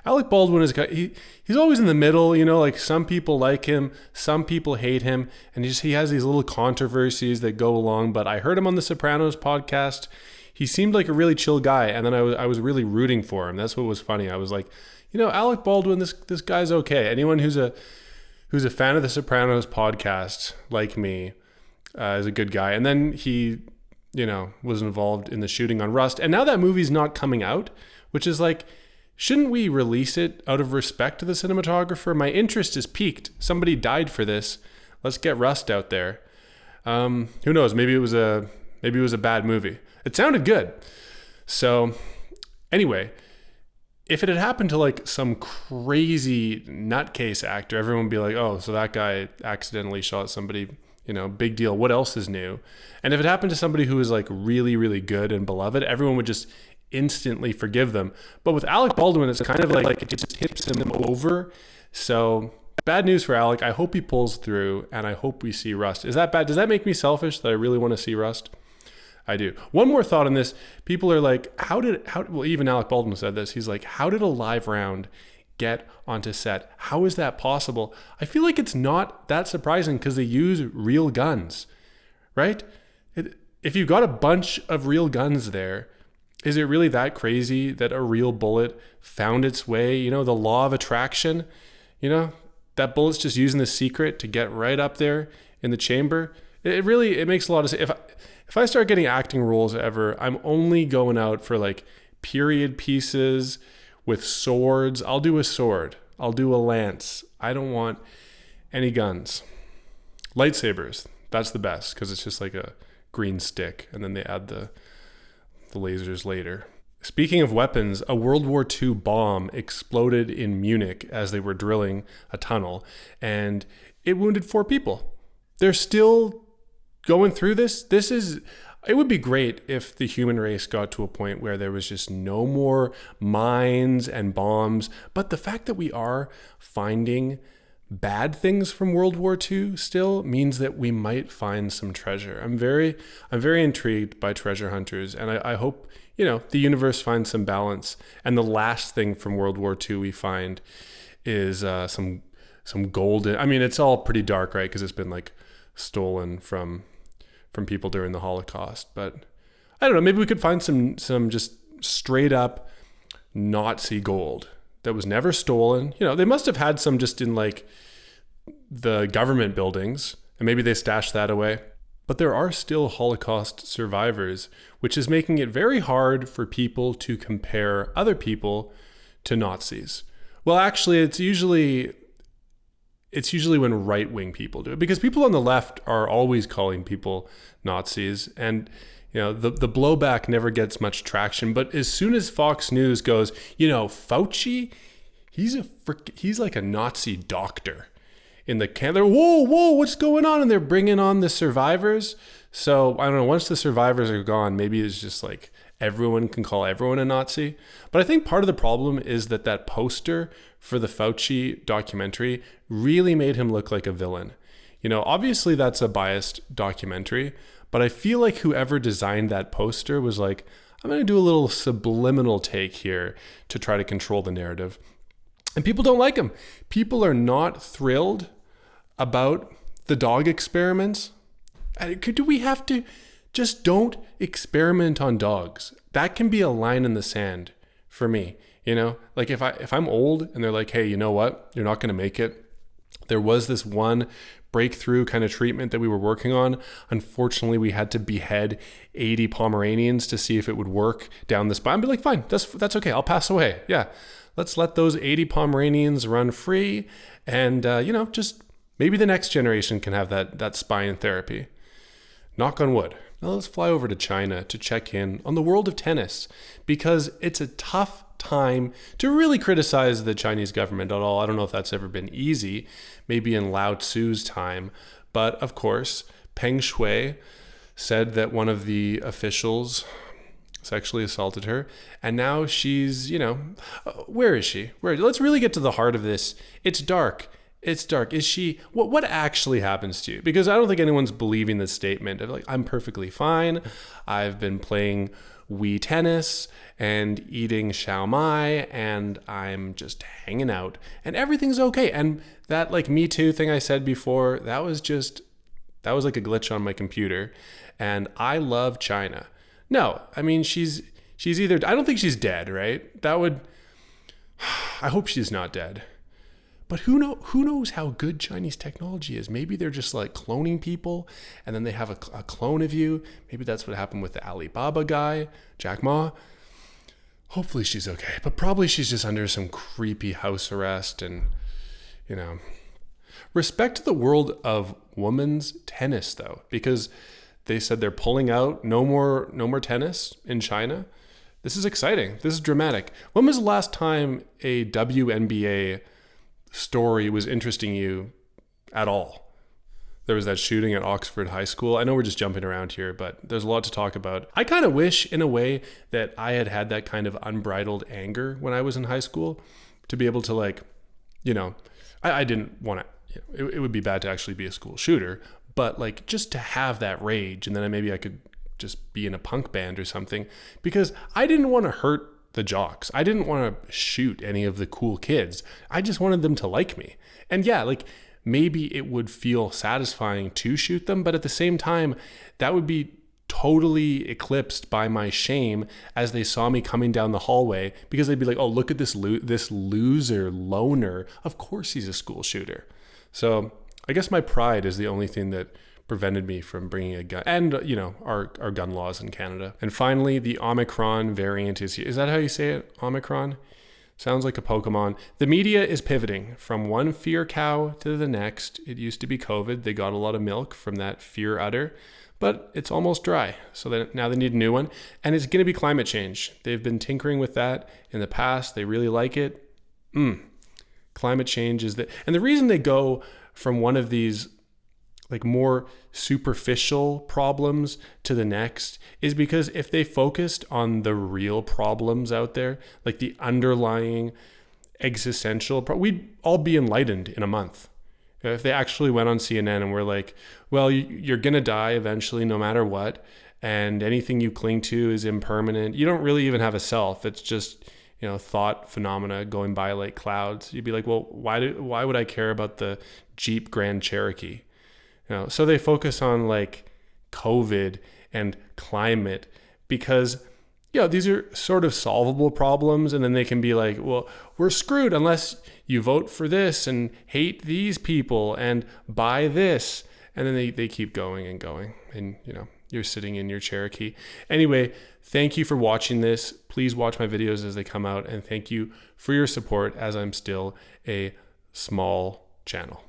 Alec Baldwin is he's always in the middle, like some people like him, some people hate him, and he has these little controversies that go along. But I heard him on the Sopranos podcast. He seemed like a really chill guy, and then I was really rooting for him. That's what was funny. I was like, Alec Baldwin, this guy's okay. Anyone who's a fan of the Sopranos podcast, like me, is a good guy. And then he, was involved in the shooting on Rust. And now that movie's not coming out, which is like, shouldn't we release it out of respect to the cinematographer? My interest is piqued. Somebody died for this. Let's get Rust out there. Who knows? Maybe it was a bad movie. It sounded good. So anyway, if it had happened to like some crazy nutcase actor, everyone would be like, oh, so that guy accidentally shot somebody, big deal. What else is new? And if it happened to somebody who was like really, really good and beloved, everyone would just instantly forgive them. But with Alec Baldwin, it's kind of like it just tips him over. So bad news for Alec. I hope he pulls through, and I hope we see Rust. Is that bad? Does that make me selfish that I really want to see Rust? I do. One more thought on this. People are like, well, even Alec Baldwin said this. He's like, how did a live round get onto set? How is that possible? I feel like it's not that surprising because they use real guns, right? If you've got a bunch of real guns there, is it really that crazy that a real bullet found its way? The law of attraction, that bullet's just using the secret to get right up there in the chamber. It makes a lot of sense. If I start getting acting roles ever, I'm only going out for like period pieces with swords. I'll do a sword. I'll do a lance. I don't want any guns. Lightsabers. That's the best because it's just like a green stick, and then they add the lasers later. Speaking of weapons, a World War II bomb exploded in Munich as they were drilling a tunnel, and it wounded 4 people. They're still going through this. It would be great if the human race got to a point where there was just no more mines and bombs. But the fact that we are finding bad things from World War II still means that we might find some treasure. I'm very intrigued by treasure hunters, and I hope, the universe finds some balance. And the last thing from World War II we find is some golden. I mean, it's all pretty dark, right? Because it's been like stolen from people during the Holocaust. But I don't know, maybe we could find some just straight up Nazi gold that was never stolen. They must have had some just in like the government buildings, and maybe they stashed that away. But there are still Holocaust survivors, which is making it very hard for people to compare other people to Nazis. Well, actually, it's usually when right-wing people do it, because people on the left are always calling people Nazis, and the blowback never gets much traction. But as soon as Fox News goes, Fauci, he's like a Nazi doctor in the camp. They're, whoa, what's going on? And they're bringing on the survivors. So I don't know, once the survivors are gone, maybe it's just like everyone can call everyone a Nazi. But I think part of the problem is that poster for the Fauci documentary really made him look like a villain. Obviously that's a biased documentary, but I feel like whoever designed that poster was like, I'm going to do a little subliminal take here to try to control the narrative. And people don't like him. People are not thrilled about the dog experiments. Do we have to just don't experiment on dogs? That can be a line in the sand for me. Like if I'm old and they're like, hey, you know what? You're not going to make it. There was this one breakthrough kind of treatment that we were working on. Unfortunately, we had to behead 80 Pomeranians to see if it would work down the spine. I'd be like, fine, that's okay. I'll pass away. Yeah. Let's let those 80 Pomeranians run free. And, just maybe the next generation can have that spine therapy. Knock on wood. Now let's fly over to China to check in on the world of tennis, because it's a tough time to really criticize the Chinese government at all. I don't know if that's ever been easy, maybe in Lao Tzu's time. But of course, Peng Shuai said that one of the officials sexually assaulted her, and now she's, where is she? Let's really get to the heart of this. It's dark. Is she, what actually happens to you? Because I don't think anyone's believing this statement of like, I'm perfectly fine. I've been playing Wii tennis and eating Xiao Mai, and I'm just hanging out and everything's okay. And that like Me Too thing I said before, that was like a glitch on my computer. And I love China. No, I mean, she's either, I don't think she's dead, right? I hope she's not dead. But who knows how good Chinese technology is? Maybe they're just like cloning people and then they have a clone of you. Maybe that's what happened with the Alibaba guy, Jack Ma. Hopefully she's okay, but probably she's just under some creepy house arrest. And, you know, respect to the world of women's tennis though, because they said they're pulling out, no more tennis in China. This is exciting. This is dramatic. When was the last time a WNBA story was interesting you at all? There was that shooting at Oxford High School. I know we're just jumping around here, but there's a lot to talk about. I kind of wish in a way that I had that kind of unbridled anger when I was in high school to be able to like, you know, I didn't want to, you know, it would be bad to actually be a school shooter, but like just to have that rage, and then maybe I could just be in a punk band or something, because I didn't want to hurt the jocks. I didn't want to shoot any of the cool kids. I just wanted them to like me. And yeah, like maybe it would feel satisfying to shoot them, but at the same time, that would be totally eclipsed by my shame as they saw me coming down the hallway, because they'd be like, oh, look at this loser loner. Of course he's a school shooter. So I guess my pride is the only thing that prevented me from bringing a gun, and you know, our gun laws in Canada. And finally, the Omicron variant is here. Is that how you say it? Omicron? Sounds like a Pokemon. The media is pivoting from one fear cow to the next. It used to be COVID. They got a lot of milk from that fear udder, but it's almost dry. So now they need a new one. And it's going to be climate change. They've been tinkering with that in the past. They really like it. Climate change is that. And the reason they go from one of these like more superficial problems to the next is because if they focused on the real problems out there, like the underlying existential, we'd all be enlightened in a month. If they actually went on CNN and were like, well, you're going to die eventually no matter what, and anything you cling to is impermanent. You don't really even have a self. It's just, you know, thought phenomena going by like clouds. You'd be like, well, why would I care about the Jeep Grand Cherokee? You know, so they focus on like COVID and climate because, you know, these are sort of solvable problems. And then they can be like, well, we're screwed unless you vote for this and hate these people and buy this. And then they keep going and going. And, you know, you're sitting in your Cherokee. Anyway, thank you for watching this. Please watch my videos as they come out. And thank you for your support as I'm still a small channel.